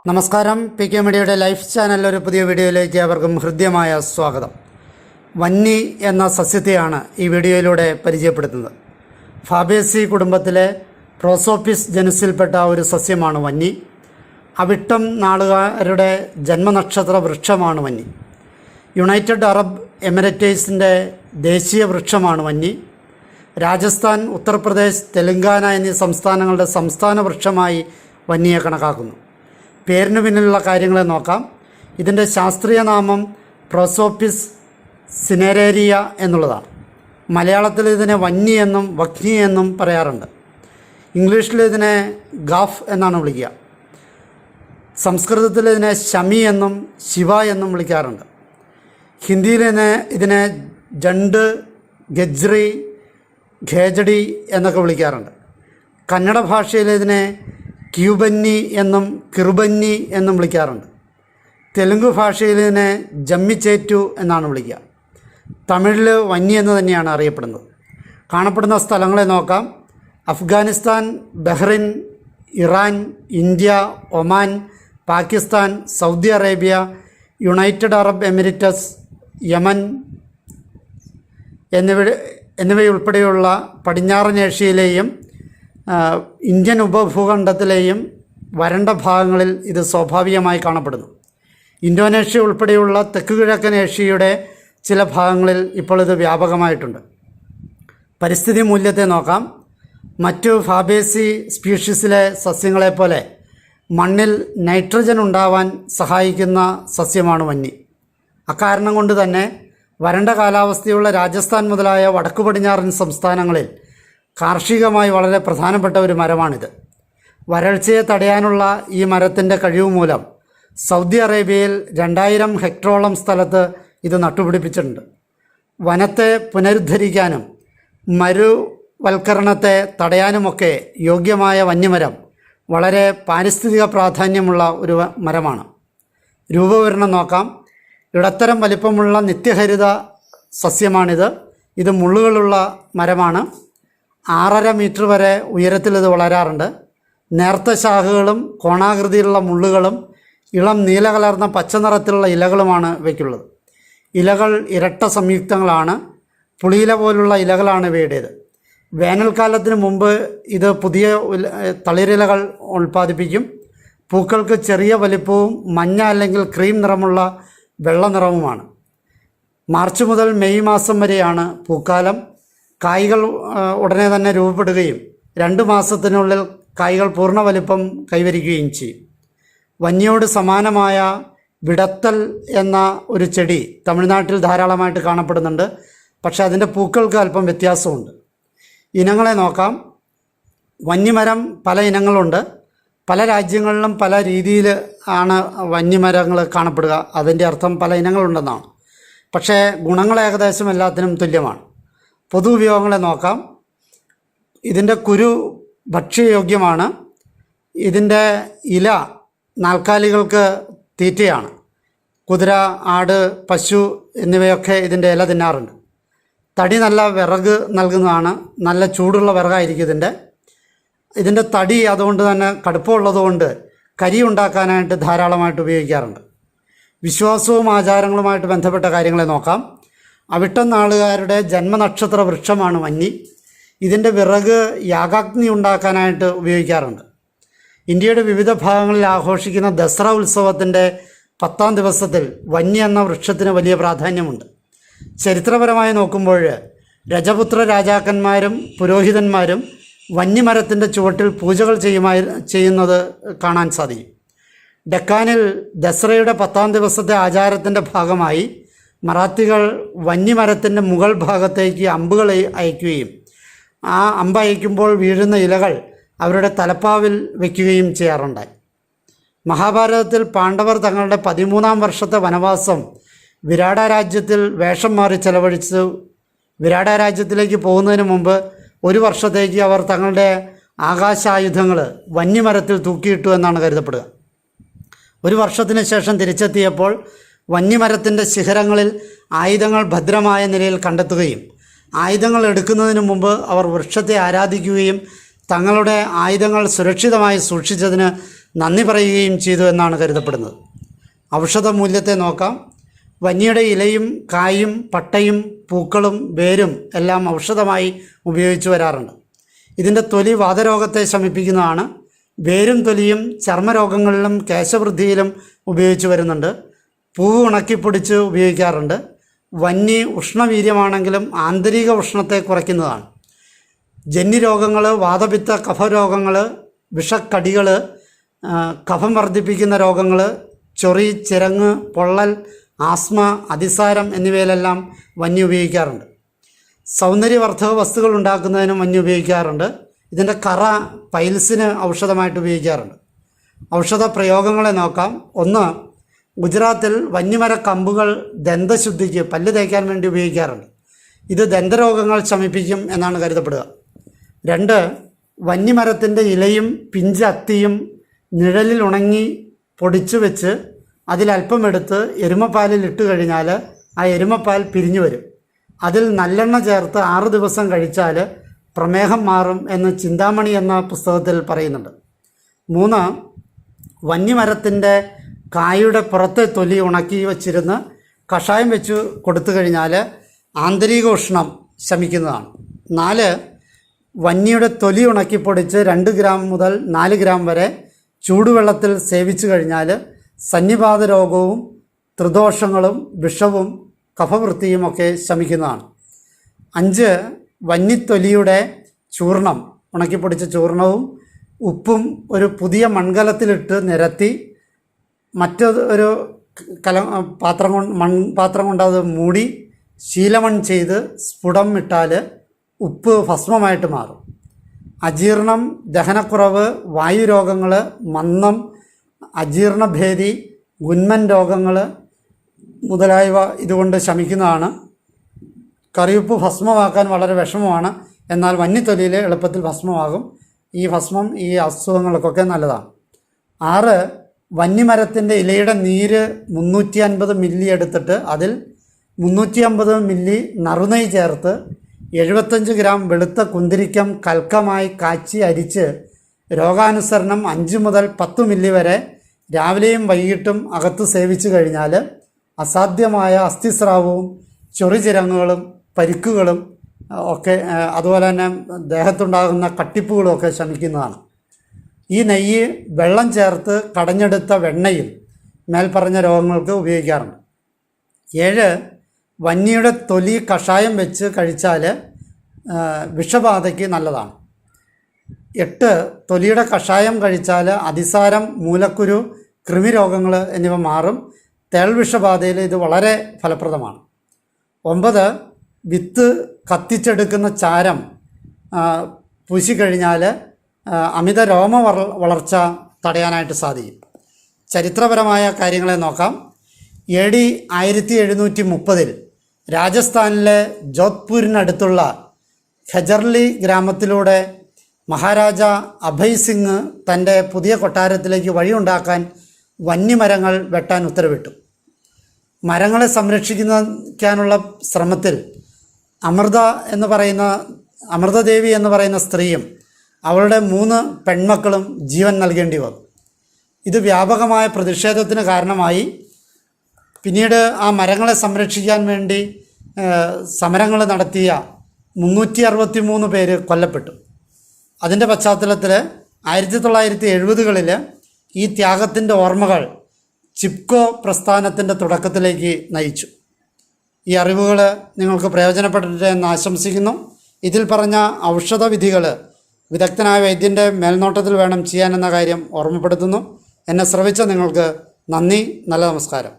നമസ്കാരം. P K മീഡിയയുടെ life ചാനലിൽ ഒരു പുതിയ വീഡിയോയിലേക്ക് അവർക്കും ഹൃദ്യമായ സ്വാഗതം. വന്നി എന്ന സസ്യത്തെയാണ് ഈ വീഡിയോയിലൂടെ പരിചയപ്പെടുത്തുന്നത്. ഫാബേസി കുടുംബത്തിലെ പ്രോസോപ്പിസ് ജനുസിൽപ്പെട്ട ഒരു സസ്യമാണ് വന്നി. അവിട്ടം നാളുകാരുടെ ജന്മനക്ഷത്ര വൃക്ഷമാണ് വന്നി. യുണൈറ്റഡ് അറബ് എമിറേറ്റ്സിൻ്റെ ദേശീയ വൃക്ഷമാണ് വന്നി. രാജസ്ഥാൻ, ഉത്തർപ്രദേശ്, തെലങ്കാന എന്നീ സംസ്ഥാനങ്ങളുടെ സംസ്ഥാന വൃക്ഷമായി വന്നിയെ കണക്കാക്കുന്നു. പേരിന് പിന്നിലുള്ള കാര്യങ്ങളെ നോക്കാം. ഇതിൻ്റെ ശാസ്ത്രീയ നാമം പ്രോസോപ്പിസ് സിനേരേരിയ എന്നുള്ളതാണ്. മലയാളത്തിൽ ഇതിനെ വന്നി എന്നും വഗ്നി എന്നും പറയാറുണ്ട്. ഇംഗ്ലീഷിൽ ഇതിനെ ഗാഫ് എന്നാണ് വിളിക്കുക. സംസ്കൃതത്തിൽ ഇതിനെ ശമി എന്നും ശിവ എന്നും വിളിക്കാറുണ്ട്. ഹിന്ദിയിൽ ഇതിനെ ജണ്ട്, ഗജ്രി, ഖേജഡി എന്നൊക്കെ വിളിക്കാറുണ്ട്. കന്നഡ ഭാഷയിൽ ഇതിനെ ക്യൂബന്നി എന്നും കിറുബന്നി എന്നും വിളിക്കാറുണ്ട്. തെലുങ്ക് ഭാഷയിൽ ഇതിനെ ജമ്മിച്ചേറ്റു എന്നാണ് വിളിക്കുക. തമിഴിൽ വന്നി എന്ന് തന്നെയാണ് അറിയപ്പെടുന്നത്. കാണപ്പെടുന്ന സ്ഥലങ്ങളെ നോക്കാം. Afghanistan, Bahrain, Iran, India, Oman, Pakistan, Saudi Arabia, United Arab Emirates, Yemen എന്നിവയുൾപ്പെടെയുള്ള പടിഞ്ഞാറൻ ഏഷ്യയിലെയും ഇന്ത്യൻ ഉപഭൂഖണ്ഡത്തിലെയും വരണ്ട ഭാഗങ്ങളിൽ ഇത് സ്വാഭാവികമായി കാണപ്പെടുന്നു. ഇന്തോനേഷ്യ ഉൾപ്പെടെയുള്ള തെക്ക് കിഴക്കൻ ഏഷ്യയുടെ ചില ഭാഗങ്ങളിൽ ഇപ്പോൾ ഇത് വ്യാപകമായിട്ടുണ്ട്. പരിസ്ഥിതി മൂല്യത്തെ നോക്കാം. മറ്റു ഫാബേസി സ്പീഷീസിലെ സസ്യങ്ങളെപ്പോലെ മണ്ണിൽ നൈട്രജൻ ഉണ്ടാവാൻ സഹായിക്കുന്ന സസ്യമാണ് വന്നി. അക്കാരണം കൊണ്ട് തന്നെ വരണ്ട കാലാവസ്ഥയുള്ള രാജസ്ഥാൻ മുതലായ വടക്കു പടിഞ്ഞാറൻ സംസ്ഥാനങ്ങളിൽ കാർഷികമായി വളരെ പ്രധാനപ്പെട്ട ഒരു മരമാണിത്. വരൾച്ചയെ തടയാനുള്ള ഈ മരത്തിൻ്റെ കഴിവ് മൂലം സൗദി അറേബ്യയിൽ 2000 ഹെക്ടറോളം സ്ഥലത്ത് ഇത് നട്ടുപിടിപ്പിച്ചിട്ടുണ്ട്. വനത്തെ പുനരുദ്ധരിക്കാനും മരുവൽക്കരണത്തെ തടയാനുമൊക്കെ യോഗ്യമായ വന്യമരം വളരെ പാരിസ്ഥിതിക പ്രാധാന്യമുള്ള ഒരു മരമാണ്. രൂപവിവരണം നോക്കാം. ഇടത്തരം വലിപ്പമുള്ള നിത്യഹരിത സസ്യമാണിത്. ഇത് മുള്ളുകളുള്ള മരമാണ്. 6.5 മീറ്റർ വരെ ഉയരത്തിൽ ഇത് വളരാറുണ്ട്. നേർത്ത ശാഖകളും കോണാകൃതിയിലുള്ള മുള്ളുകളും ഇളം നീല കലർന്ന പച്ച നിറത്തിലുള്ള ഇലകളുമാണ് ഇവയ്ക്കുള്ളത്. ഇലകൾ ഇരട്ട സംയുക്തങ്ങളാണ്. പുളിയില പോലുള്ള ഇലകളാണ് ഇവയുടേത്. വേനൽക്കാലത്തിന് മുമ്പ് ഇത് പുതിയ തളിരിലകൾ ഉൽപ്പാദിപ്പിക്കും. പൂക്കൾക്ക് ചെറിയ വലിപ്പവും മഞ്ഞ അല്ലെങ്കിൽ ക്രീം നിറമുള്ള വെള്ള നിറവുമാണ്. മാർച്ച് മുതൽ മെയ് മാസം വരെയാണ് പൂക്കാലം. കായ്കൾ ഉടനെ തന്നെ രൂപപ്പെടുകയും 2 മാസത്തിനുള്ളിൽ കായ്കൾ പൂർണ്ണ വലിപ്പം കൈവരിക്കുകയും ചെയ്യും. വന്നിയോട് സമാനമായ വിടത്തൽ എന്ന ഒരു ചെടി തമിഴ്നാട്ടിൽ ധാരാളമായിട്ട് കാണപ്പെടുന്നുണ്ട്. പക്ഷേ അതിൻ്റെ പൂക്കൾക്ക് അല്പം വ്യത്യാസമുണ്ട്. ഇനങ്ങളെ നോക്കാം. വന്യമരം പല ഇനങ്ങളുണ്ട്. പല രാജ്യങ്ങളിലും പല രീതിയിൽ ആണ് വന്യമരങ്ങൾ കാണപ്പെടുക. അതിൻ്റെ അർത്ഥം പല ഇനങ്ങളുണ്ടെന്നാണ്. പക്ഷേ ഗുണങ്ങൾ ഏകദേശം എല്ലാത്തിനും തുല്യമാണ്. പൊതു ഉപയോഗങ്ങളെ നോക്കാം. ഇതിൻ്റെ കുരു ഭക്ഷ്യയോഗ്യമാണ്. ഇതിൻ്റെ ഇല നാൽക്കാലികൾക്ക് തീറ്റയാണ്. കുതിര, ആട്, പശു എന്നിവയൊക്കെ ഇതിൻ്റെ ഇല തിന്നാറുണ്ട്. തടി നല്ല വിറക് നൽകുന്നതാണ്. നല്ല ചൂടുള്ള വിറകായിരിക്കും ഇതിൻ്റെ തടി. അതുകൊണ്ട് തന്നെ കടുപ്പമുള്ളതുകൊണ്ട് കരി ഉണ്ടാക്കാനായിട്ട് ധാരാളമായിട്ട് ഉപയോഗിക്കാറുണ്ട്. വിശ്വാസവും ആചാരങ്ങളുമായിട്ട് ബന്ധപ്പെട്ട കാര്യങ്ങളെ നോക്കാം. അവിട്ടം നാളുകാരുടെ ജന്മനക്ഷത്ര വൃക്ഷമാണ് വന്നി. ഇതിൻ്റെ വിറക് യാഗാഗ്നി ഉണ്ടാക്കാനായിട്ട് ഉപയോഗിക്കാറുണ്ട്. ഇന്ത്യയുടെ വിവിധ ഭാഗങ്ങളിൽ ആഘോഷിക്കുന്ന ദസറ ഉത്സവത്തിൻ്റെ 10ാം ദിവസത്തിൽ വന്നി എന്ന വൃക്ഷത്തിന് വലിയ പ്രാധാന്യമുണ്ട്. ചരിത്രപരമായി നോക്കുമ്പോൾ രജപുത്ര രാജാക്കന്മാരും പുരോഹിതന്മാരും വന്യമരത്തിൻ്റെ ചുവട്ടിൽ പൂജകൾ ചെയ്യുന്നത് കാണാൻ സാധിക്കും. ഡെക്കാനിൽ ദസറയുടെ 10ാം ദിവസത്തെ ആചാരത്തിൻ്റെ ഭാഗമായി മറാത്തികൾ വന്യമരത്തിൻ്റെ മുകൾ ഭാഗത്തേക്ക് അമ്പുകൾ അയക്കുകയും ആ അമ്പ് അയക്കുമ്പോൾ വീഴുന്ന ഇലകൾ അവരുടെ തലപ്പാവിൽ വയ്ക്കുകയും ചെയ്യാറുണ്ടായി. മഹാഭാരതത്തിൽ പാണ്ഡവർ തങ്ങളുടെ 13ാം വർഷത്തെ വനവാസം വിരാട രാജ്യത്തിൽ വേഷം മാറി ചെലവഴിച്ചു. വിരാട രാജ്യത്തിലേക്ക് പോകുന്നതിന് മുമ്പ് 1 വർഷത്തേക്ക് അവർ തങ്ങളുടെ ആകാശായുധങ്ങൾ വന്യമരത്തിൽ തൂക്കിയിട്ടു എന്നാണ് കരുതപ്പെടുക. 1 വർഷത്തിന് ശേഷം തിരിച്ചെത്തിയപ്പോൾ വന്യമരത്തിൻ്റെ ശിഖരങ്ങളിൽ ആയുധങ്ങൾ ഭദ്രമായ നിലയിൽ കണ്ടെത്തുകയും ആയുധങ്ങൾ എടുക്കുന്നതിന് മുമ്പ് അവർ വൃക്ഷത്തെ ആരാധിക്കുകയും തങ്ങളുടെ ആയുധങ്ങൾ സുരക്ഷിതമായി സൂക്ഷിച്ചതിന് നന്ദി പറയുകയും ചെയ്തു എന്നാണ് കരുതപ്പെടുന്നത്. ഔഷധ മൂല്യത്തെ നോക്കാം. വന്നിയുടെ ഇലയും കായും പട്ടയും പൂക്കളും വേരും എല്ലാം ഔഷധമായി ഉപയോഗിച്ചു വരാറുണ്ട്. ഇതിൻ്റെ തൊലി വാതരോഗത്തെ ശമിപ്പിക്കുന്നതാണ്. വേരും തൊലിയും ചർമ്മരോഗങ്ങളിലും കേശവൃദ്ധിയിലും ഉപയോഗിച്ചു വരുന്നുണ്ട്. പൂവ് ഉണക്കിപ്പൊടിച്ച് ഉപയോഗിക്കാറുണ്ട്. വന്നി ഉഷ്ണവീര്യമാണെങ്കിലും ആന്തരിക ഉഷ്ണത്തെ കുറയ്ക്കുന്നതാണ്. ജന്യരോഗങ്ങൾ, വാതപിത്ത കഫരോഗങ്ങൾ, വിഷക്കടികൾ, കഫം വർദ്ധിപ്പിക്കുന്ന രോഗങ്ങൾ, ചൊറി, ചിരങ്ങ്, പൊള്ളൽ, ആസ്മ, അതിസാരം എന്നിവയിലെല്ലാം വന്നി ഉപയോഗിക്കാറുണ്ട്. സൗന്ദര്യവർദ്ധക വസ്തുക്കൾ ഉണ്ടാക്കുന്നതിനും വന്നി ഉപയോഗിക്കാറുണ്ട്. ഇതിൻ്റെ കറ പൈൽസിന് ഔഷധമായിട്ട് ഉപയോഗിക്കാറുണ്ട്. ഔഷധ പ്രയോഗങ്ങളെ നോക്കാം. 1. ഗുജറാത്തിൽ വന്യമര കമ്പുകൾ ദന്തശുദ്ധിക്ക്, പല്ല് തേക്കാൻ വേണ്ടി ഉപയോഗിക്കാറുണ്ട്. ഇത് ദന്തരോഗങ്ങൾ ശമിപ്പിക്കും എന്നാണ് കരുതപ്പെടുക. 2. വന്യമരത്തിൻ്റെ ഇലയും പിഞ്ച് അത്തിയും നിഴലിൽ ഉണങ്ങി പൊടിച്ചു വെച്ച് അതിലല്പം എടുത്ത് എരുമപ്പാലിൽ ഇട്ട് കഴിഞ്ഞാൽ ആ എരുമപ്പാൽ പിരിഞ്ഞു വരും. അതിൽ നല്ലെണ്ണ ചേർത്ത് 6 ദിവസം കഴിച്ചാൽ പ്രമേഹം മാറും എന്ന് ചിന്താമണി എന്ന പുസ്തകത്തിൽ പറയുന്നുണ്ട്. 3. വന്യമരത്തിൻ്റെ കായുടെ പുറത്തെ തൊലി ഉണക്കി വച്ചിരുന്ന് കഷായം വെച്ച് കൊടുത്തു കഴിഞ്ഞാൽ ആന്തരിക ഉഷ്ണം ശമിക്കുന്നതാണ്. 4. വന്നിയുടെ തൊലി ഉണക്കിപ്പൊടിച്ച് 2 ഗ്രാം മുതൽ 4 ഗ്രാം വരെ ചൂടുവെള്ളത്തിൽ സേവിച്ചു കഴിഞ്ഞാൽ സന്നിപാത രോഗവും ത്രിദോഷങ്ങളും വിഷവും കഫവൃത്തിയും ഒക്കെ ശമിക്കുന്നതാണ്. 5. വന്നിത്തൊലിയുടെ ചൂർണം, ഉണക്കിപ്പൊടിച്ച ചൂർണവും ഉപ്പും ഒരു പുതിയ മൺകലത്തിലിട്ട് നിരത്തി മറ്റൊരു മൺപാത്രം കൊണ്ട് അത് മൂടി ശീലമൺ ചെയ്ത് സ്ഫുടം ഇട്ടാൽ ഉപ്പ് ഭസ്മമായിട്ട് മാറും. അജീർണം, ദഹനക്കുറവ്, വായുരോഗങ്ങൾ, മന്ദം, അജീർണഭേദി, ഗുന്മൻ രോഗങ്ങൾ മുതലായവ ഇതുകൊണ്ട് ശമിക്കുന്നതാണ്. കറിയുപ്പ് ഭസ്മമാക്കാൻ വളരെ വിഷമമാണ്. എന്നാൽ വന്നിത്തൊലിയിൽ എളുപ്പത്തിൽ ഭസ്മമാകും. ഈ ഭസ്മം ഈ അസുഖങ്ങൾക്കൊക്കെ നല്ലതാണ്. 6. വന്യമരത്തിൻ്റെ ഇലയുടെ നീര് 350 മില്ലി എടുത്തിട്ട് അതിൽ 350 മില്ലി നറുനെയ്യ് ചേർത്ത് 75 ഗ്രാം വെളുത്ത കുന്തിരിക്കം കൽക്കമായി കാച്ചി അരിച്ച് രോഗാനുസരണം 5 മുതൽ 10 മില്ലി വരെ രാവിലെയും വൈകിട്ടും അകത്ത് സേവിച്ചു കഴിഞ്ഞാൽ അസാധ്യമായ അസ്ഥിസ്രാവവും ചൊറിചിരങ്ങുകളും പരിക്കുകളും ഒക്കെ അതുപോലെ തന്നെ ദേഹത്തുണ്ടാകുന്ന കട്ടിപ്പുകളും ഒക്കെ ശമിക്കുന്നതാണ്. ഈ നെയ്യ് വെള്ളം ചേർത്ത് കടഞ്ഞെടുത്ത വെണ്ണയും മേൽപ്പറഞ്ഞ രോഗങ്ങൾക്ക് ഉപയോഗിക്കാറുണ്ട്. 7. വന്നിയുടെ തൊലി കഷായം വെച്ച് കഴിച്ചാൽ വിഷബാധയ്ക്ക് നല്ലതാണ്. 8. തൊലിയുടെ കഷായം കഴിച്ചാൽ അതിസാരം, മൂലക്കുരു, കൃമിരോഗങ്ങൾ എന്നിവ മാറും. തേൾവിഷബാധയിൽ ഇത് വളരെ ഫലപ്രദമാണ്. 9. വിത്ത് കത്തിച്ചെടുക്കുന്ന ചാരം പൂശിക്കഴിഞ്ഞാൽ അമിത രോമ വളർച്ച തടയാനായിട്ട് സാധിക്കും. ചരിത്രപരമായ കാര്യങ്ങളെ നോക്കാം. AD 1730 രാജസ്ഥാനിലെ ജോധ്പൂരിനടുത്തുള്ള ഖജർലി ഗ്രാമത്തിലൂടെ മഹാരാജ അഭയ് സിംഗ് തൻ്റെ പുതിയ കൊട്ടാരത്തിലേക്ക് വഴിയുണ്ടാക്കാൻ വന്യമരങ്ങൾ വെട്ടാൻ ഉത്തരവിട്ടു. മരങ്ങളെ സംരക്ഷിക്കാനുള്ള ശ്രമത്തിൽ അമൃതദേവി എന്ന് പറയുന്ന സ്ത്രീയും അവളുടെ 3 പെൺമക്കളും ജീവൻ നൽകേണ്ടി വന്നു. ഇത് വ്യാപകമായ പ്രതിഷേധത്തിന് കാരണമായി. പിന്നീട് ആ മരങ്ങളെ സംരക്ഷിക്കാൻ വേണ്ടി സമരങ്ങൾ നടത്തിയ 363 പേര് കൊല്ലപ്പെട്ടു. അതിൻ്റെ പശ്ചാത്തലത്തിൽ 1970കളിൽ ഈ ത്യാഗത്തിൻ്റെ ഓർമ്മകൾ ചിപ്കോ പ്രസ്ഥാനത്തിൻ്റെ തുടക്കത്തിലേക്ക് നയിച്ചു. ഈ അറിവുകൾ നിങ്ങൾക്ക് പ്രയോജനപ്പെട്ടിട്ട് എന്ന് ആശംസിക്കുന്നു. ഇതിൽ പറഞ്ഞ ഔഷധവിധികൾ വിദഗ്ധനായ വൈദ്യൻ്റെ മേൽനോട്ടത്തിൽ വേണം ചെയ്യാനെന്ന കാര്യം ഓർമ്മപ്പെടുത്തുന്നു. എന്നെ ശ്രവിച്ച നിങ്ങൾക്ക് നന്ദി. നല്ല നമസ്കാരം.